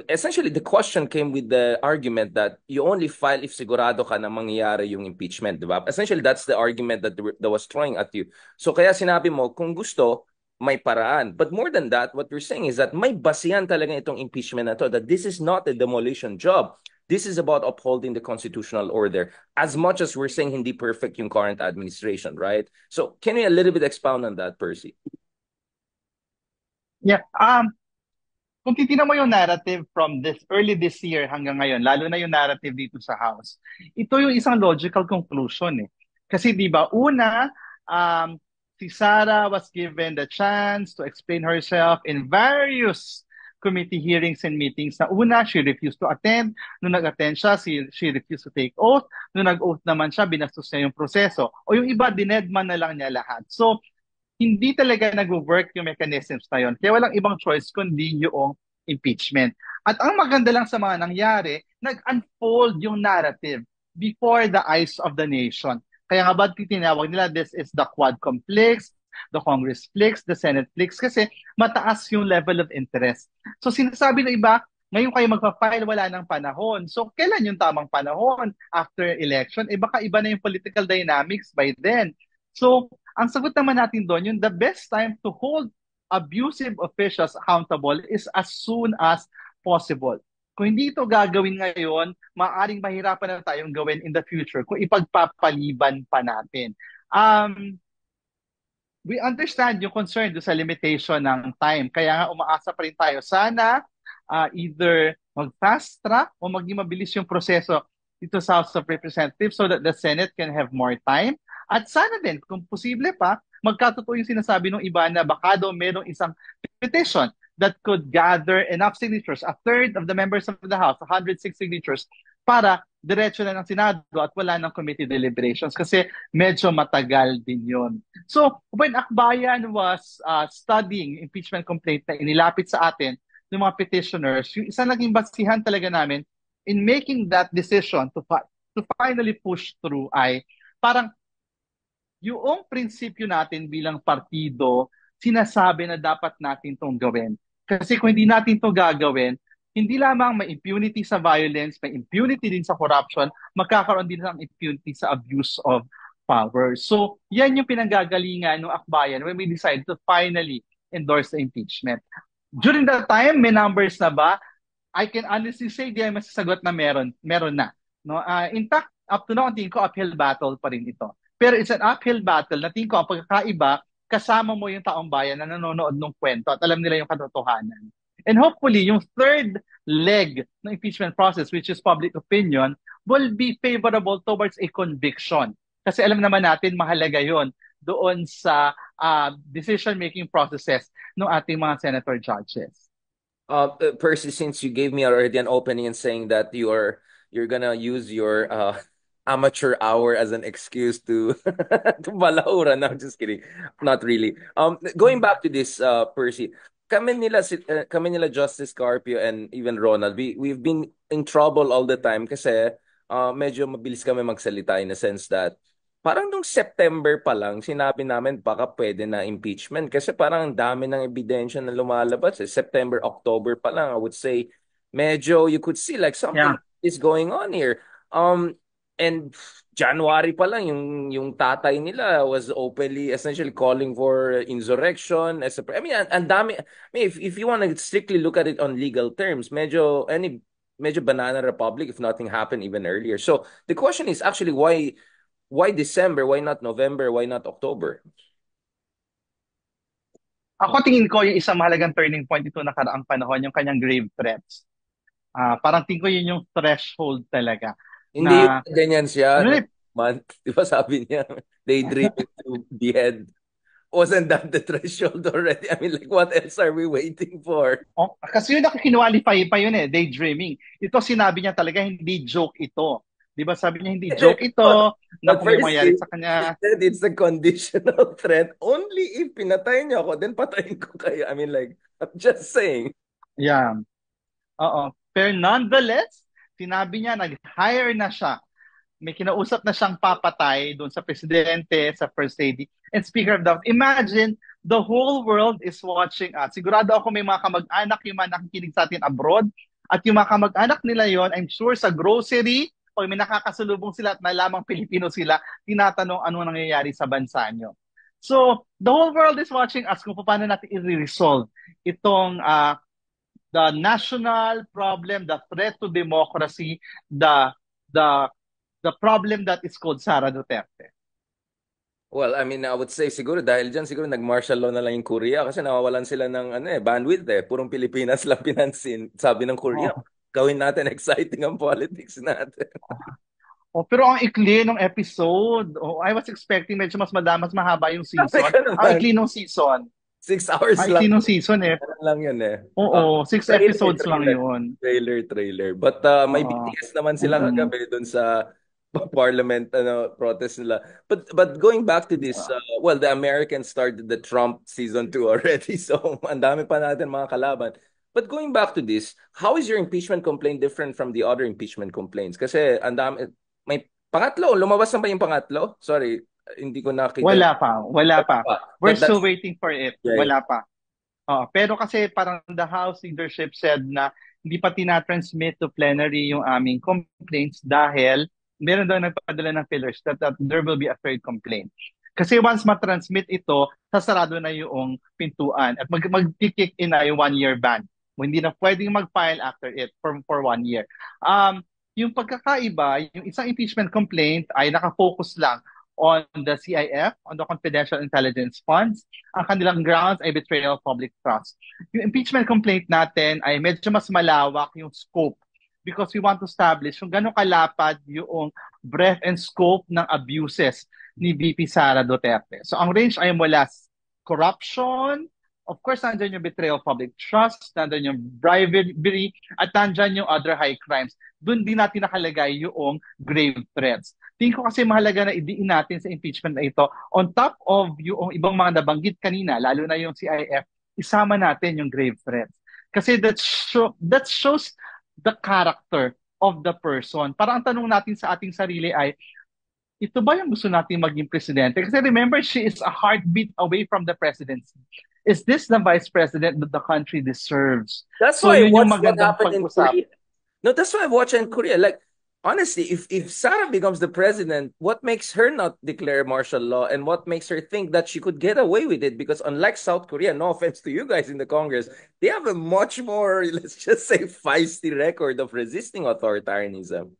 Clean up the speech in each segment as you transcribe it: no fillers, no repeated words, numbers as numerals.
Essentially, the question came with the argument that you only file if sigurado ka na mangyayari yung impeachment, di ba? Essentially, that's the argument that was throwing at you. So kaya sinabi mo, kung gusto, may paraan. But more than that, what we're saying is that may basihan talaga itong impeachment na to, that this is not a demolition job. This is about upholding the constitutional order. As much as we're saying hindi perfect yung current administration, right? So can you a little bit expound on that, Percy? Yeah. Kung titignan mo yung narrative from early this year hanggang ngayon, lalo na yung narrative dito sa House, ito yung isang logical conclusion eh. Kasi di ba, una, si Sarah was given the chance to explain herself in various committee hearings and meetings na una, she refused to attend. Nung nag-attend siya, she refused to take oath. Nung nag-oath naman siya, binastos niya yung proseso. O yung iba, dinedman na lang niya lahat. So, hindi talaga nag-work yung mechanisms na yun. Kaya walang ibang choice kundi yung impeachment. At ang maganda lang sa mga nangyari, nag-unfold yung narrative before the eyes of the nation. Kaya nga ba tinawag nila, this is the Quad Complex, the Congress Flix, the Senate Flix, kasi mataas yung level of interest. So sinasabi ng iba, ngayon kayo magpa-file, wala ng panahon. So kailan yung tamang panahon after election? Eh baka iba na yung political dynamics by then. So ang sagot naman natin doon, yung the best time to hold abusive officials accountable is as soon as possible. Kung hindi ito gagawin ngayon, maaaring mahirapan na tayong gawin in the future kung ipagpapaliban pa natin. We understand yung concern do sa limitation ng time. Kaya nga umaasa pa rin tayo. Sana either mag-fast track o maging mabilis yung proseso dito sa House of Representatives so that the Senate can have more time. At sana din, kung posible pa, magkatotoo yung sinasabi ng iba na baka daw merong isang petition that could gather enough signatures, a third of the members of the House, 106 signatures, para diretso na ng Senado at wala ng committee deliberations kasi medyo matagal din yun. So, when Akbayan was studying impeachment complaint na inilapit sa atin ng mga petitioners, yung isa naging basihan talaga namin in making that decision to finally push through ay parang yung prinsipyo natin bilang partido, sinasabi na dapat natin itong gawin. Kasi kung hindi natin ito gagawin, hindi lamang may impunity sa violence, may impunity din sa corruption, magkakaroon din ng impunity sa abuse of power. So, yan yung pinanggagalingan ng akbayan when we decided to finally endorse the impeachment. During that time, may numbers na ba? I can honestly say, di ay masasagot na meron na. No? In fact, up to now, ang tingin ko, uphill battle pa rin ito. Pero it's an uphill battle na tingin ko, ang pagkakaiba, kasama mo yung taong bayan na nanonood ng kwento at alam nila yung katotohanan. And hopefully, yung third leg ng impeachment process, which is public opinion, will be favorable towards a conviction. Kasi alam naman natin, mahalaga yon doon sa decision-making processes ng ating mga senator judges. Percy, since you gave me already an opening and saying that you're gonna use your amateur hour as an excuse to to balahura. No, just kidding. Not really. Going back to this, Percy, kami nila Justice Carpio and even Ronald, we've been in trouble all the time kasi medyo mabilis kami magsalita in a sense that parang nung September pa lang, sinabi namin baka pwede na impeachment kasi parang ang dami ng ebidensya na lumalabas. September, October pa lang, I would say, medyo you could see like something Yeah. is going on here. And January pa lang, yung tatay nila was openly, essentially calling for insurrection. I mean, ang dami. I mean, if you want to strictly look at it on legal terms, medyo banana republic if nothing happened even earlier. So the question is actually why December? Why not November? Why not October? Ako tingin ko yung isang mahalagang turning point ito nakaraang panahon, yung kanyang grave threats. Parang tingin ko yun yung threshold talaga Hindi yung na ganyan siya ano no eh, month. Di ba sabi niya, they dream it to the end. Wasn't that the threshold already? I mean, like, what else are we waiting for? oh, kasi yun nakikinualify pa yun eh, daydreaming. Ito sinabi niya talaga, hindi joke ito. Di ba sabi niya, hindi joke But, ito, na but kung may first, mangyari sa he kanya. said it's a conditional threat. Only if pinatay niyo ako, then patayin ko kayo. I mean, like, I'm just saying. Yeah, oo. Pero nonetheless, sinabi niya, nag-hire na siya, may kinausap na siyang papatay doon sa presidente, sa first lady. And speaker of doubt, imagine the whole world is watching us. Sigurado ako may mga kamag-anak yung mga nakikinig sa atin abroad. At yung mga kamag-anak nila yon, I'm sure sa grocery, pag may nakakasalubong sila at malamang Pilipino sila, tinatanong ano nangyayari sa bansa nyo. So, the whole world is watching us kung paano natin i-resolve itong the national problem, the threat to democracy, the the problem that is called Sara Duterte. Well, I mean, I would say siguro dahil dyan siguro nag-martial law na lang yung Korea kasi nawawalan sila ng bandwidth eh. Purong Pilipinas lang pinansin. Sabi ng Korea, Oh. gawin natin exciting ang politics natin. Oh, pero ang ikli ng episode. Oh, I was expecting medyo mas mahaba yung season. Teka Ang naman, ikli ng season. 6 hours Ang ikli lang. ng season eh. Ano lang yun eh. Oo, six Trailer, episodes lang trailer. yun. Trailer. But may Oo. BTS naman sila Mm-mm. kagabi doon sa parliament protest nila. But going back to this, well, the Americans started the Trump season 2 already. So ang dami pa natin mga kalaban. But going back to this, how is your impeachment complaint different from the other impeachment complaints? Kasi ang dami, may pangatlo, lumabas na ba yung pangatlo? Sorry, hindi ko nakita yung Wala pa, wala pa. We're But still that's waiting for it. yeah. Wala pa. Pero kasi parang the House leadership said na hindi pa tinatransmit to plenary yung aming complaints dahil meron daw nagpadala ng pillars that there will be a third complaint. Kasi once matransmit ito, sasarado na yung pintuan at mag-kick in na yung one-year ban. Hindi na pwedeng mag-file after it for 1 year. Yung pagkakaiba, yung isang impeachment complaint ay nakafocus lang on the CIF, on the Confidential Intelligence Funds. Ang kanilang grounds ay betrayal of public trust. Yung impeachment complaint natin ay medyo mas malawak yung scope because we want to establish kung gano'ng kalapad yung breadth and scope ng abuses ni VP Sara Duterte. So ang range ay mula corruption, of course, nandyan yung betrayal of public trust, nandyan yung bribery, at nandyan yung other high crimes. Doon din natin nakalagay yung grave threats. Tingin ko kasi mahalaga na idiin natin sa impeachment na ito, on top of yung ibang mga nabanggit kanina, lalo na yung CIF, isama natin yung grave threats. Kasi that shows the character of the person. Parang ang tanong natin sa ating sarili ay, ito ba yung gusto natin maging presidente? Kasi remember, she is a heartbeat away from the presidency. Is this the vice president that the country deserves? That's So why I yun yung watched what magandang happened in pag-usap. Korea. No, that's why I watched in Korea. Like, honestly, if Sarah becomes the president, what makes her not declare martial law and what makes her think that she could get away with it? Because unlike South Korea, no offense to you guys in the Congress, they have a much more, let's just say, feisty record of resisting authoritarianism.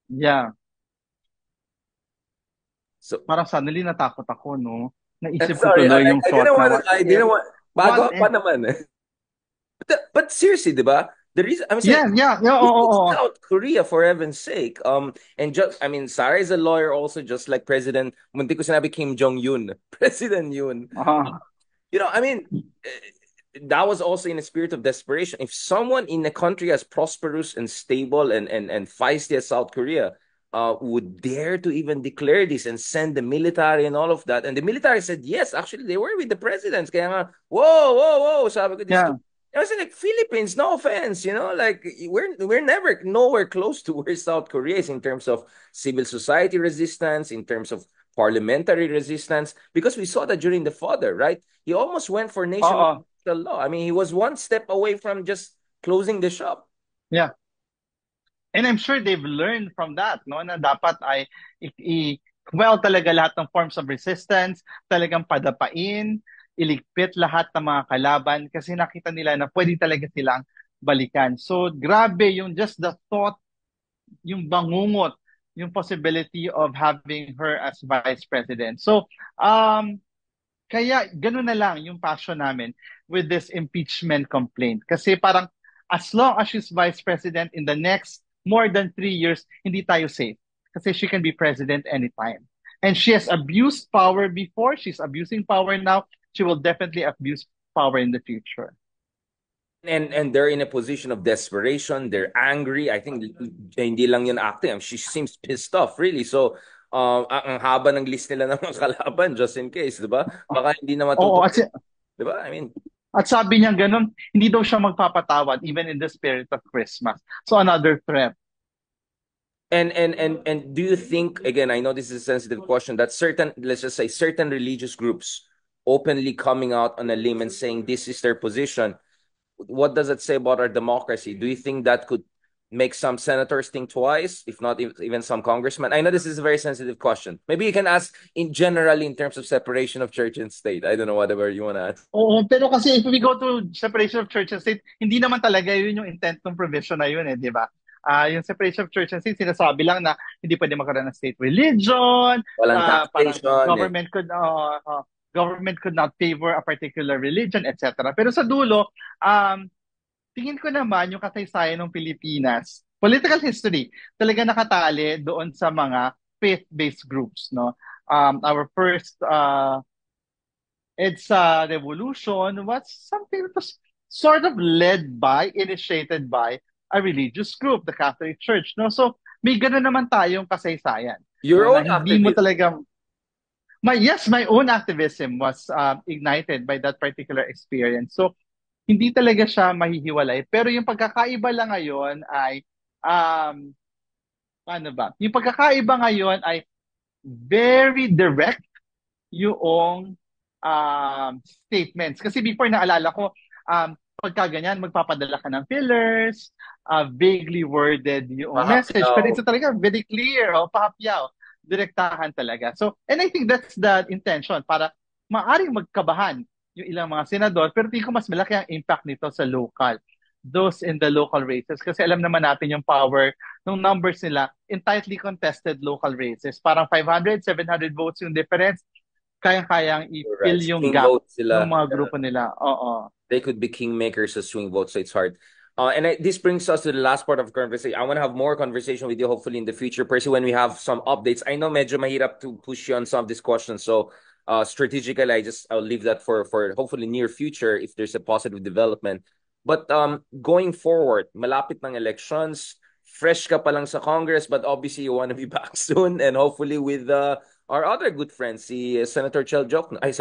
Yeah. So, Parang suddenly natakot ako, no? Naisip ko sorry, tuloy yung I thought didn't na want to, what I if? didn't want, What bago pa if? naman eh. But seriously, diba? The reason I'm saying Yeah, this oo, is oo. South Korea for heaven's sake. And just I mean, Sarah is a lawyer also, just like President. Muntik ko sinabi Kim Jong Un, President Yun. Ah, I mean, that was also in a spirit of desperation. If someone in a country as prosperous and stable and feisty as South Korea, would dare to even declare this and send the military and all of that, and the military said yes, actually they were with the presidents. Kaya nga, whoa, sabi ko this. yeah. I was like Philippines, no offense, like we're never nowhere close to where South Korea is in terms of civil society resistance, in terms of parliamentary resistance, because we saw that during the father, right? He almost went for nationwide Oo. law. I mean, he was one step away from just closing the shop. Yeah. And I'm sure they've learned from that, no? Na dapat ay well talaga lahat ng forms of resistance, talagang padapain, iligpit lahat ng mga kalaban kasi nakita nila na pwede talaga silang balikan. So grabe yung just the thought, yung bangungot, yung possibility of having her as vice president. So kaya gano'n na lang yung passion namin with this impeachment complaint. Kasi parang as long as she's vice president in the next more than 3 years, hindi tayo safe. Kasi she can be president anytime. And she has abused power before. She's abusing power now. She will definitely abuse power in the future. And they're in a position of desperation. They're angry. I think hindi lang yun acting. She seems pissed off, really. So, ang haba ng list nila ng mga kalaban, just in case, di ba? Baka hindi na Oo, matutuloy. Di ba? I mean, at sabi niya ganun, hindi daw siya magpapatawad even in the spirit of Christmas. So another threat. And do you think, again, I know this is a sensitive question, that certain, let's just say, certain religious groups openly coming out on a limb and saying this is their position, what does it say about our democracy? Do you think that could make some senators think twice, if not even some congressmen? I know this is a very sensitive question. Maybe you can ask in general in terms of separation of church and state. I don't know, whatever you want to ask. Oo, pero kasi if we go to separation of church and state, hindi naman talaga yun yung intent ng provision na yun eh, di ba? Yung separation of church and state, sinasabi lang na hindi pwede magkaroon ng state religion, Walang parang taxation. Eh. government could not favor a particular religion, etc. Pero sa dulo, tingin ko naman yung kasaysayan ng Pilipinas, political history, talaga nakatali doon sa mga faith-based groups, no? Our first EDSA revolution was something that was sort of led by, initiated by a religious group, the Catholic Church, no? So, may gano'n naman tayong kasaysayan, Your no? Na own hindi mo activism. talaga, yes, my own activism was ignited by that particular experience. So, hindi talaga siya mahihiwalay. Pero yung pagkakaiba lang ngayon ay, um, ano ba? Yung pagkakaiba ngayon ay very direct yung statements. Kasi before naalala ko, pagka ganyan, magpapadala ka ng fillers, vaguely worded yung message. Pero Pahapyaw. ito talaga, very clear, pahapyaw, direktahan talaga. So, and I think that's the intention para maaring magkabahan yung ilang mga senador, pero tingin ko mas malaki ang impact nito sa local, those in the local races. Kasi alam naman natin yung power ng numbers nila in tightly contested local races. Parang 500, 700 votes yung difference, kayang-kayang i-fill Right. yung Swing gap vote ng sila. mga grupo nila. Oo. They could be kingmakers of swing votes, so it's hard. This brings us to the last part of the conversation. I want to have more conversation with you, hopefully in the future, Percy, when we have some updates. I know medyo mahirap to push you on some of these questions, so strategically, I'll leave that for hopefully near future if there's a positive development. But going forward, malapit ng elections, fresh ka pa lang sa Congress, but obviously you want to be back soon, and hopefully with our other good friend, si Senator Chel Jokno. Ay,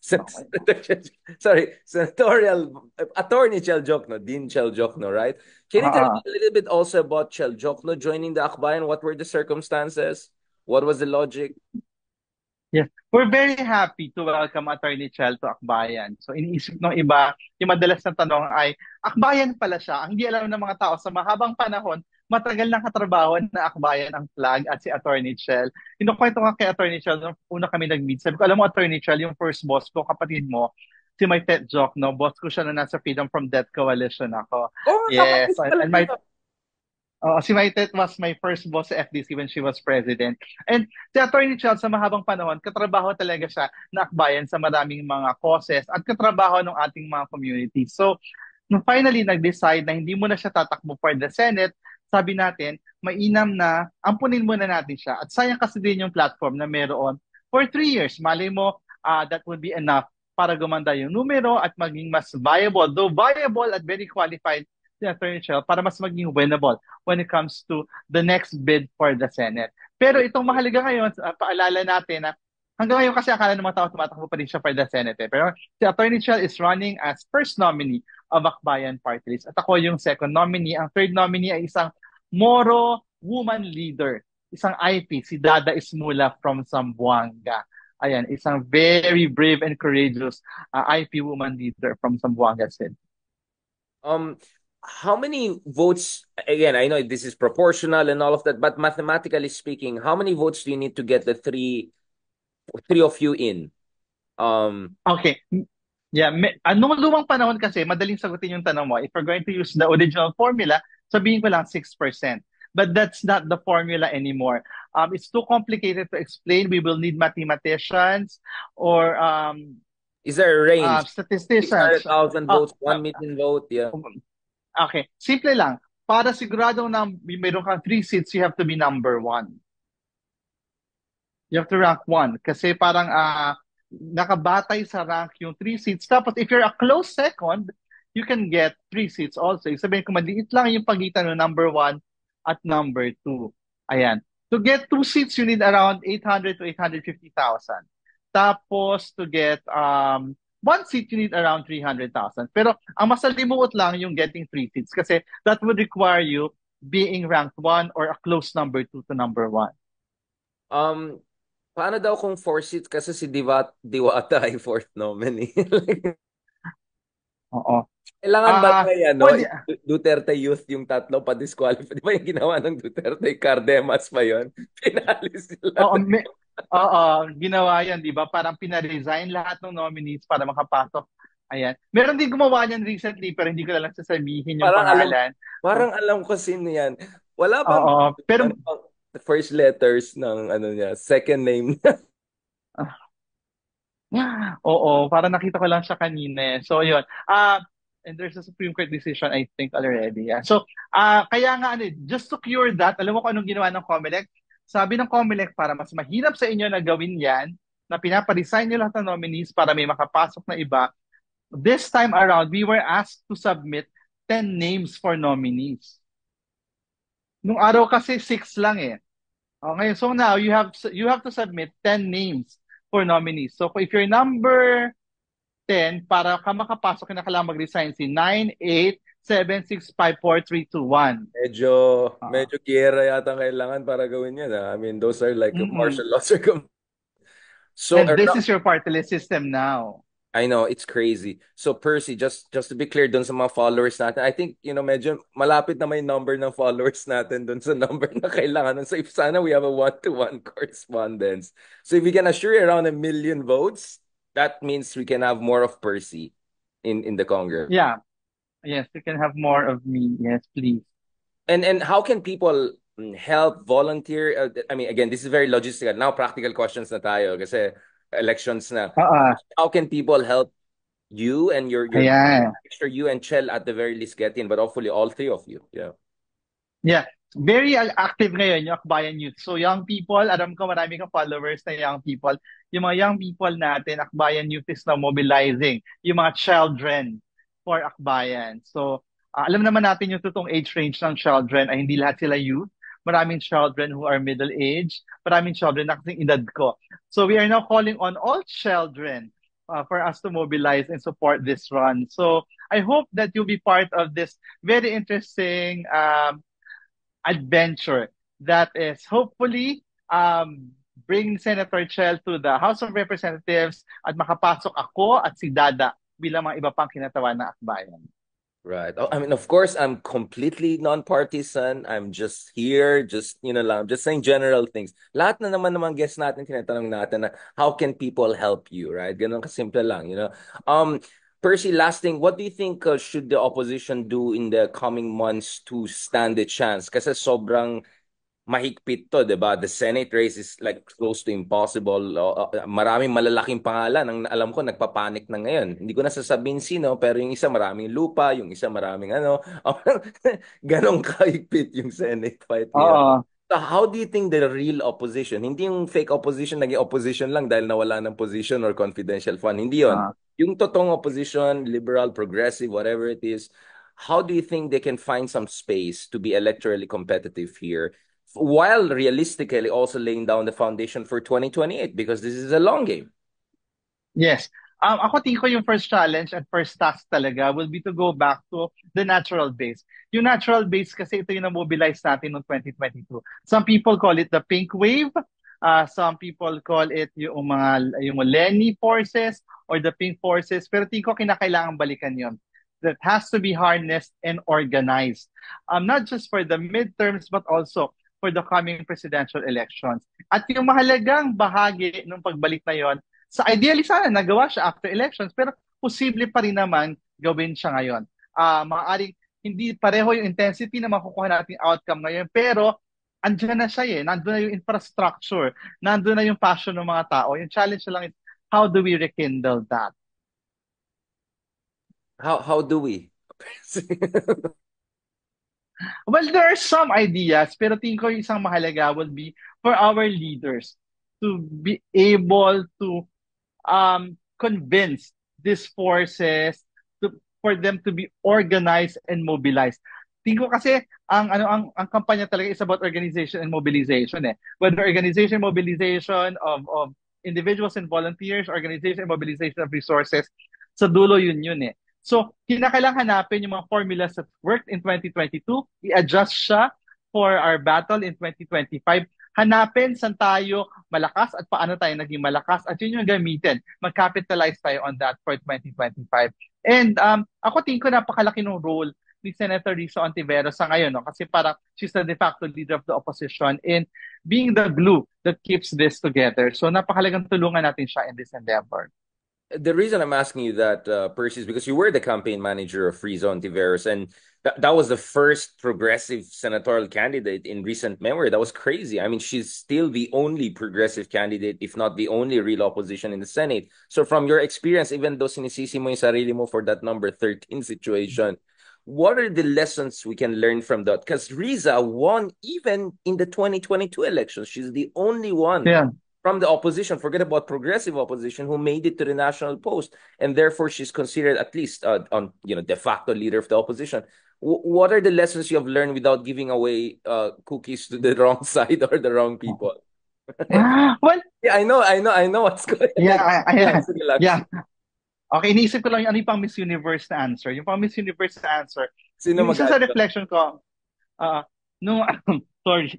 Okay. sorry, Senatorial Attorney Chel Jokno, Dean Chel Jokno, right? Can you tell me Ah, a little bit also about Chel Jokno joining the Akbayan? What were the circumstances? What was the logic? yes. We're very happy to welcome Attorney Chel to Akbayan. So iniisip ng iba, yung madalas na tanong ay, Akbayan pala siya. Ang hindi alam ng mga tao sa mahabang panahon, matagal nang katrabaho na Akbayan ang flag at si Attorney Chel. Kinukwento nga kay Attorney Chel nung una kami nag-meet. Sabi ko, alam mo Attorney Chel, yung first boss ko, kapatid mo, si my pet joke, no? Boss ko siya na nasa Freedom from Death Coalition ako. Oh, Yes. nakamiss pala And my kita. Si Maitet was my first boss sa FDC when she was president. And si Attorney Charles, sa mahabang panahon, katrabaho talaga siya na akbayan sa maraming mga causes at katrabaho ng ating mga communities. So, nung finally nag-decide na hindi mo na siya tatakbo for the Senate, sabi natin, mainam na ampunin muna natin siya. At sayang kasi din yung platform na meron for 3 years. Malay mo, that would be enough para gumanda yung numero at maging mas viable, though viable at very qualified si Attorney Charles para mas maging winnable when it comes to the next bid for the Senate. Pero itong mahalaga ngayon, paalala natin na hanggang ngayon kasi akala ng mga tao tumatakbo pa rin siya for the Senate. Eh. Pero si Attorney Charles is running as first nominee of Akbayan Party List. At ako yung second nominee. Ang third nominee ay isang Moro woman leader. Isang IP, si Dada Ismula from Zamboanga. Ayan, isang very brave and courageous IP woman leader from Zamboanga City. Um, how many votes? Again, I know this is proportional and all of that, but mathematically speaking, how many votes do you need to get the three of you in? Okay. Yeah, anong lumang panahon kasi, madaling sagutin yung tanong mo. If we're going to use the original formula, sabihin ko lang 6%. But that's not the formula anymore. It's too complicated to explain. We will need mathematicians or Is there a range? statisticians. 600,000 votes, 1 million vote, yeah. Okay, simple lang. Para sigurado na mayroon kang 3 seats, you have to be number 1. You have to rank 1. Kasi parang nakabatay sa rank yung 3 seats. Tapos if you're a close second, you can get 3 seats also. Ibig sabihin kung maliit lang yung pagitan ng number 1 at number 2. Ayan. To get 2 seats, you need around 800 to 850,000. Tapos to get 1 seat, you need around 300,000. Pero ang masalimuot lang yung getting 3 seats kasi that would require you being ranked one or a close number two to number one? Um, paano daw kung four seats kasi si Diwata ay fourth nominee? Oo. Kailangan ba may For the, Duterte Youth yung tatlo pa-disqualify? Di ba yung ginawa ng Duterte? Cardemas pa yun? Pinalis sila. oo, oo, ginawa yan, di ba? Parang pina-resign lahat ng nominees para makapasok. Ayan. Meron din gumawa niyan recently, pero hindi ko na lang sasabihin yung Parang alam, pangalan. parang alam ko sino yan. Wala bang Oo, pero ano, bang first letters ng ano niya, second name niya? oo, parang nakita ko lang siya kanina. So, yun. And there's a Supreme Court decision, I think, already. Yeah. So, kaya nga, ano, just to cure that, alam mo kung anong ginawa ng COMELEC? Sabi ng COMELEC, para mas mahirap sa inyo na gawin yan, na pinaparesign nyo lahat ng nominees para may makapasok na iba, this time around, we were asked to submit 10 names for nominees. Nung araw kasi 6 lang eh. Okay, so now you have to submit 10 names for nominees. So if you're number 10, para ka makapasok, kailangan mag-resign si 9, 8, 7, 6, 5, 4, 3, 2, 1. Medyo, Uh, medyo giyera yata ang kailangan para gawin yan. I mean, those are like mm-mm. martial law So, And this is your party list system now. I know, it's crazy. So Percy, just to be clear dun sa mga followers natin, I think, medyo malapit na may number ng followers natin dun sa number na kailangan. So if sana we have a one-to-one correspondence. So if we can assure around 1 million votes, that means we can have more of Percy in the Congress. Yeah. Yes, you can have more of me. Yes, please. And how can people help volunteer? I mean, again, this is very logistical. Now, practical questions na tayo kasi elections na. Oo. How can people help you and your Ayan. sure you and Chell at the very least get in, but hopefully all three of you. Yeah. Yeah. Very active ngayon yung Akbayan Youth. So young people, alam ko marami kang followers na young people. Yung mga young people natin, Akbayan Youth is now mobilizing yung mga children for Akbayan. So alam naman natin yung totoong age range ng children ay hindi lahat sila youth. Maraming children who are middle age. Maraming children na kasing edad ko. So we are now calling on all children for us to mobilize and support this run. So I hope that you'll be part of this very interesting adventure that is hopefully bring Senator Chell to the House of Representatives at makapasok ako at si Dada bilang mga iba pang kinatawan ng akbayan. Right. Oh, I mean, of course, I'm completely non-partisan. I'm just here, just, lang, just saying general things. Lahat na naman guests natin, tinatanong natin na how can people help you, right? Ganun kasimple lang. Percy, last thing, what do you think should the opposition do in the coming months to stand a chance? Kasi sobrang mahigpit to, 'di ba? The Senate race is like close to impossible. Maraming malalaking pangalan ang alam ko nagpapanik na ngayon. Hindi ko na sasabihin sino, pero yung isa maraming lupa, yung isa maraming ano. Ganong kahigpit yung Senate fight ngayon. Oo. So how do you think the real opposition, hindi yung fake opposition, naging opposition lang dahil nawala ng position or confidential fund, hindi yon. Uh, Yung totoong opposition, liberal, progressive, whatever it is, how do you think they can find some space to be electorally competitive here? While realistically also laying down the foundation for 2028 because this is a long game. yes. Ako tingin ko yung first challenge at first task talaga will be to go back to the natural base. Yung natural base kasi ito yung na-mobilize natin noong 2022. Some people call it the pink wave. Some people call it yung Lenny forces or the pink forces. Pero tingin ko kinakailangan balikan yon. That has to be harnessed and organized. Not just for the midterms but also for the coming presidential elections. At yung mahalagang bahagi ng pagbalik na yon, sa ideally sana nagawa siya after elections, pero posible pa rin naman gawin siya ngayon. Maaaring hindi pareho yung intensity na makukuha nating outcome ngayon, pero andyan na siya eh. Nandun na yung infrastructure, nandun na yung passion ng mga tao. Yung challenge na lang is, how do we rekindle that? How do we? Well, there are some ideas, pero tingin ko yung isang mahalaga would be for our leaders to be able to convince these forces for them to be organized and mobilized. Tingin ko kasi ang kampanya talaga is about organization and mobilization eh. Whether organization mobilization of individuals and volunteers, organization and mobilization of resources, sa dulo yun eh. So, kinakailangan hanapin yung mga formulas that worked in 2022, i-adjust siya for our battle in 2025. Hanapin saan tayo malakas at paano tayo naging malakas at yun yung gamitin. Mag-capitalize tayo on that for 2025. And ako tingin ko napakalaki ng role ni Senator Risa Ontiveros sa ngayon, no? Kasi parang she's the de facto leader of the opposition in being the glue that keeps this together. So napakalagang tulungan natin siya in this endeavor. The reason I'm asking you that, Percy, is because you were the campaign manager of Free Zone Tiveros, and that was the first progressive senatorial candidate in recent memory. That was crazy. I mean, she's still the only progressive candidate, if not the only real opposition in the Senate. So from your experience, even though sinisisi mo yung sarili mo for that number 13 situation, what are the lessons we can learn from that? Because Riza won even in the 2022 elections. She's the only one Yeah. from the opposition, forget about progressive opposition, who made it to the national post, and therefore she's considered at least on de facto leader of the opposition. What are the lessons you have learned without giving away cookies to the wrong side or the wrong people? Well, Yeah, I know what's going yeah, on. Yeah, sige lang. yeah. Okay, iniisip ko lang yung ano yung pang Miss Universe na answer. Yung pang Miss Universe na answer, Sino yung isa sa mag-ano? reflection ko, uh, nung, sorry,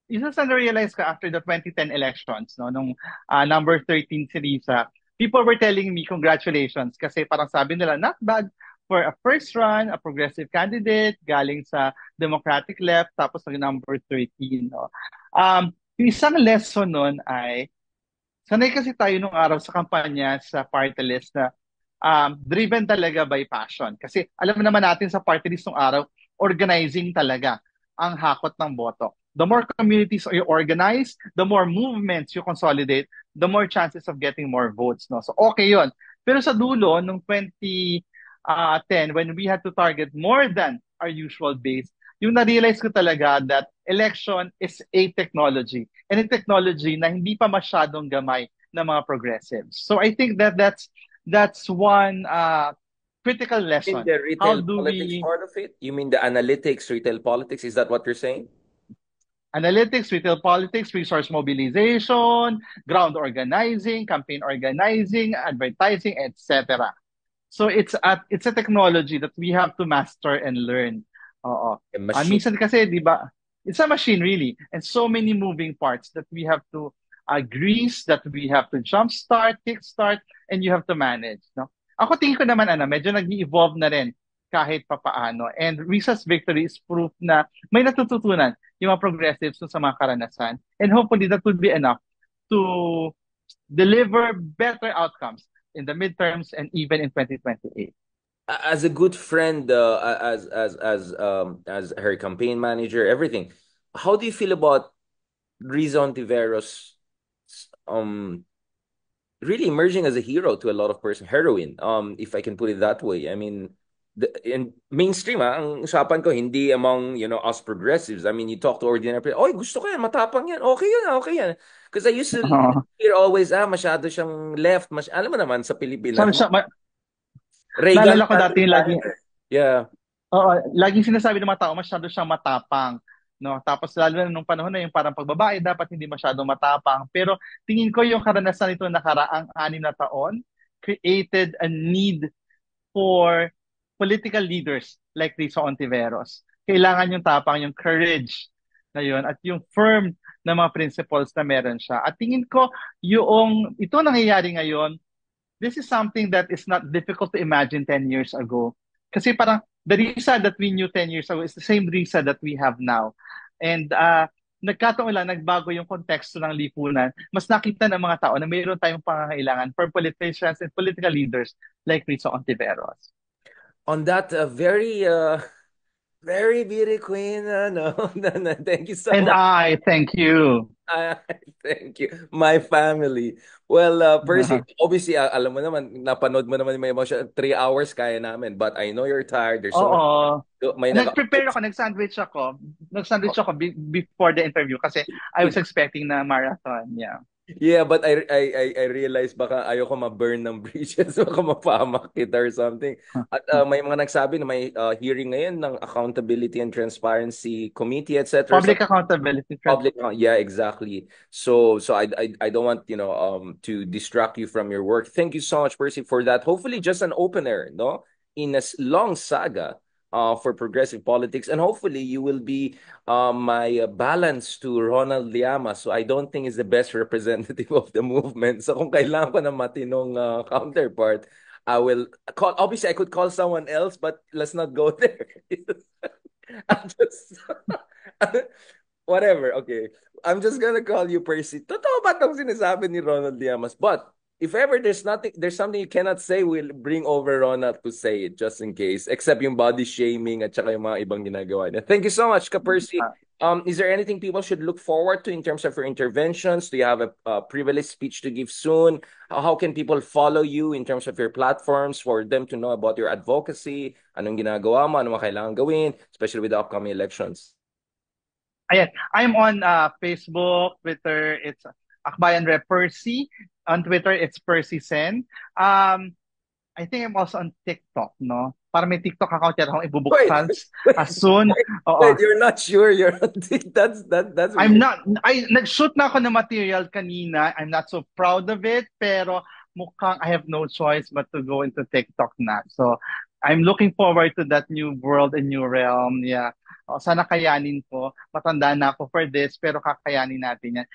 isa sa na-realize ko after the 2010 elections, no, nung number 13 si Risa, people were telling me congratulations kasi parang sabi nila, not bad for a first run, a progressive candidate, galing sa Democratic left, tapos nag number 13. No? Yung isang lesson nun ay, sanay kasi tayo nung araw sa kampanya sa party list na driven talaga by passion. Kasi alam naman natin sa party list nung araw, organizing talaga ang hakot ng boto. The more communities you organize, the more movements you consolidate, the more chances of getting more votes. No? So okay yon. Pero sa dulo, nung 2010, when we had to target more than our usual base, yung na-realize ko talaga that election is a technology. And a technology na hindi pa masyadong gamay ng mga progressives. So I think that that's one critical In lesson. the How retail do politics we part of it? You mean the analytics, retail politics? Is that what you're saying? analytics, retail politics, resource mobilization, ground organizing, campaign organizing, advertising, etc. So it's a technology that we have to master and learn. Oo. A machine. Minsan kasi, di ba, it's a machine really, and so many moving parts that we have to grease, that we have to jumpstart, kickstart, and you have to manage. No? Ako tingin ko naman, medyo nag-evolve na rin kahit papaano. And Risa's victory is proof na may natututunan yung mga progressives sa mga karanasan. And hopefully that will be enough to deliver better outcomes in the midterms and even in 2028. As a good friend, as her campaign manager, everything. How do you feel about Rizon Tiveros um really emerging as a hero to a lot of person, heroine, if I can put it that way? I mean, in mainstream, ang usapan ko hindi among, us progressives. I mean, you talk to ordinary people, oy, gusto ko yan, matapang yan, okay yan, okay yan. Because I used to hear always, masyado siyang left, alam mo naman sa Pilipinas, Sabi siya, Reagan naalala ko dati yung lagi, yeah. oo, laging sinasabi ng mga tao, masyado siyang matapang. No? Tapos lalo na nung panahon na yung parang pagbabae, dapat hindi masyadong matapang. Pero tingin ko yung karanasan nito nakaraang 6 na taon created a need for political leaders like Rizzo Ontiveros. Kailangan yung tapang, yung courage na yun, at yung firm na mga principles na meron siya. At tingin ko, ito nangyayari ngayon, this is something that is not difficult to imagine 10 years ago. Kasi parang the Risa that we knew 10 years ago is the same Risa that we have now. And nagkataon lang, nagbago yung konteksto ng lipunan. Mas nakita ng mga tao na mayroon tayong pangangailangan for politicians and political leaders like Risa Ontiveros. On that very beauty queen, no, no, thank you so And much. I thank you. Thank you. My family. Well, Percy, obviously, alam mo naman, napanood mo naman may emotion. 3 hours kaya namin. But I know you're tired. There's so much. Oo. May Nag-prepare ako, nag-sandwich ako. Nag-sandwich ako before the interview kasi I was expecting na marathon. Yeah. Yeah, but I realized baka ayoko ma-burn ng bridges, baka mapahamak kita or something. At may mga nagsabi na may hearing ngayon ng Accountability and Transparency Committee, etc. Public accountability. Public, yeah, exactly. So I don't want, to distract you from your work. Thank you so much, Percy, for that. Hopefully just an opener, no? In a long saga for progressive politics. And hopefully you will be my balance to Ronald Llamas. So I don't think is the best representative of the movement. So kung kailangan ko ng matinong counterpart, I will call, obviously I could call someone else, but let's not go there. I'm just whatever, okay. I'm just gonna call you Percy. Totoo ba itong sinasabi ni Ronald Llamas? But if ever there's something you cannot say, we'll bring over Ronald to say it just in case. Except yung body shaming at saka yung mga ibang ginagawa niya. Thank you so much, Ka Percy. Is there anything people should look forward to in terms of your interventions? Do you have a privileged speech to give soon? How can people follow you in terms of your platforms for them to know about your advocacy? Anong ginagawa mo? Ano mga kailangan gawin? Especially with the upcoming elections. Ayan, I'm on Facebook, Twitter, it's Akbayan Rep Percy. On Twitter, it's Percy Sen. I think I'm also on TikTok, no? Para may TikTok account yan akong Wait, ibubukas wait, soon. Oo. wait, you're not sure you're that's I'm weird. not, nag-shoot na ako ng material kanina. I'm not so proud of it, pero mukhang I have no choice but to go into TikTok na. So, I'm looking forward to that new world and new realm. Yeah. O, sana kayanin ko. Matanda na ako for this, pero kakayanin natin yan.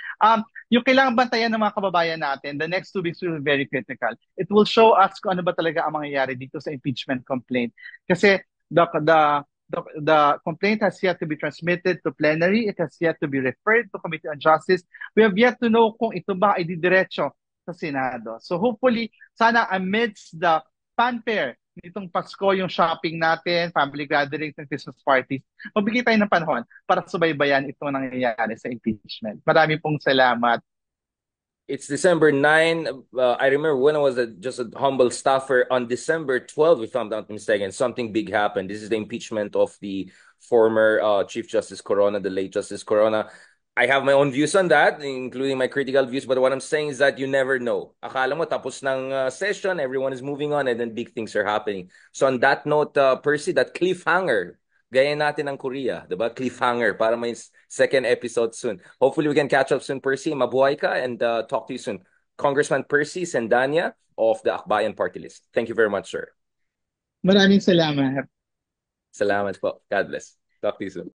Yung kailangan bantayan ng mga kababayan natin, the next 2 weeks will be very critical. It will show us kung ano ba talaga ang mangyayari dito sa impeachment complaint. Kasi the complaint has yet to be transmitted to plenary. It has yet to be referred to Committee on Justice. We have yet to know kung ito ba ay didiretso sa Senado. So hopefully, sana amidst the fanfare nitong Pasko, yung shopping natin, family gatherings, and Christmas parties, mabigay tayo ng panahon para subaybayan ito nangyayari sa impeachment. Marami pong salamat. It's December 9. I remember when I was just a humble staffer on December 12th, if I'm not mistaken, something big happened. This is the impeachment of the former Chief Justice Corona, the late Justice Corona. I have my own views on that, including my critical views, but what I'm saying is that you never know. Akala mo tapos ng session, everyone is moving on, and then big things are happening. So on that note, Percy, that cliffhanger, gaya natin ng Korea, diba? Cliffhanger para may second episode soon. Hopefully we can catch up soon, Percy. Mabuhay ka and talk to you soon. Congressman Percy Sendanya of the Akbayan Party List. Thank you very much, sir. Maraming salamat. Salamat po. God bless. Talk to you soon.